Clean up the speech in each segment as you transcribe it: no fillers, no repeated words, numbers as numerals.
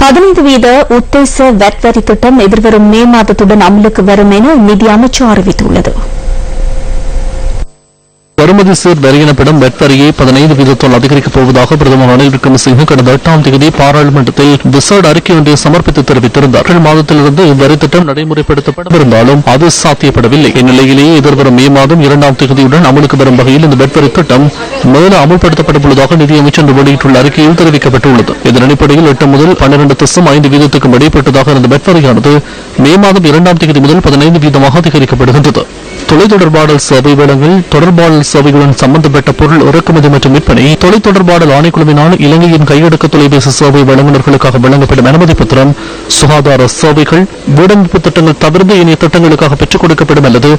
15% உத்தேச வட் வரி திட்டம் எதிர்வரும் மே மாதத்துடன் அமலுக்கு வரும் என நிதி அமைச்சு அறிவித்துள்ளது. வருமதி சேர் வரி எனப்படும் வெட் வரியை 15% அதிகரிக்கப் போவதாக பிரதமர் ரணில் விக்ரமசிங்கே கடந்த 8ஆம் தேதி பாராளுமன்றத்தில் விசேட அறிக்கை ஒன்றை சமர்ப்பித்து தெரிவித்திருந்தார். மாதத்திலிருந்து இவ்வரி திட்டம் நடைமுறைப்படுத்தப்பட்டிருந்தாலும் அது சாத்தியப்படவில்லை. இந்நிலையிலேயே எதிர்வரும் மே மாதம் 2ஆம் தேதியுடன் அமலுக்கு வரும் வகையில் இந்த வெட் வரி திட்டம் மேலும் அமல்படுத்தப்பட்டுள்ளதாக நிதியமைச்சர் வெளியிட்டுள்ள அறிக்கையில் தெரிவிக்கப்பட்டுள்ளது. இதன் அடிப்படையில் 8 முதல் 12.5% இடைப்பட்டதாக இருந்த வெட் வரியானது மே மாதம் 2ஆம் தேதி முதல் 15% அதிகரிக்கப்படுகின்றது. தொலைத்தொடர்பாடல் சேவை வழங்கல் தொடர்பாடல் சேவைகளுடன் சம்பந்தப்பட்ட பொருள் இறக்குமதி மற்றும் விற்பனை தொலைத்தொடர்பாடல் ஆணைக்குழுவினால் இலங்கையின் கையடக்க தொலைபேசி சேவை வழங்குநர்களுக்காக வழங்கப்படும் அனுமதி பத்திரம் சுகாதார சேவைகள் வீடமைப்பு திட்டங்கள் தவிர்த்து இணைய திட்டங்களுக்காக பெற்றுக் கொடுக்கப்படும் அல்லது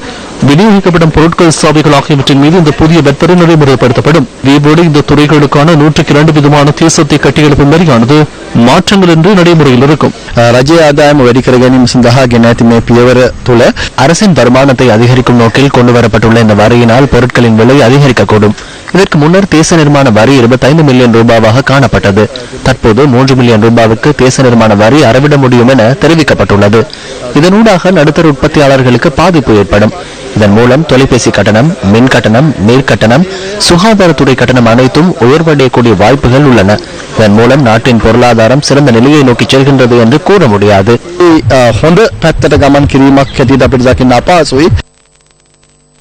விநியோகிக்கப்படும் பொருட்கள் சேவைகள் ஆகியவற்றின் மீது இந்த புதிய வெட்வரி நடைமுறைப்படுத்தப்படும். இதேபோடு இந்த துறைகளுக்கான 102 விதமான தேசத்தை கட்டியெழுப்பும் வரியானது மாற்றங்கள் என்று நடைமுறையில் இருக்கும். රජයේ ආදායම වැඩි කර ගැනීම සඳහා ගෙන ඇති මේ පියවර තුළ அரசின் வருமானத்தை அதிகரிக்கும் நோக்கில் கொண்டுவரப்பட்டுள்ள இந்த வரியினால் பொருட்களின் விலை அதிகரிக்கக்கூடும். இதற்கு முன்னர் தேச நிர்மாண வரி 25 மில்லியன் ரூபாவாக காணப்பட்டது. தற்போது 3 மில்லியன் ரூபாவுக்கு தேச நிர்மாண வரி அறவிட முடியும் என தெரிவிக்கப்பட்டுள்ளது. இதனூடாக நடுத்தர உற்பத்தியாளர்களுக்கு பாதிப்பு ஏற்படும். இதன் மூலம் தொலைபேசி கட்டணம், மின் கட்டணம், நீர் கட்டணம், சுகாதாரத்துறை கட்டணம் அனைத்தும் உயர்வடையக்கூடிய வாய்ப்புகள் உள்ளன. இதன் மூலம் நாட்டின் பொருளாதாரம் சிறந்த நிலையை நோக்கி செல்கின்றது என்று கூற முடியாது. හොඳ පැත්තට ගමන් කිරීමක් හැටියට අපිට දකින්න අපහසුයි.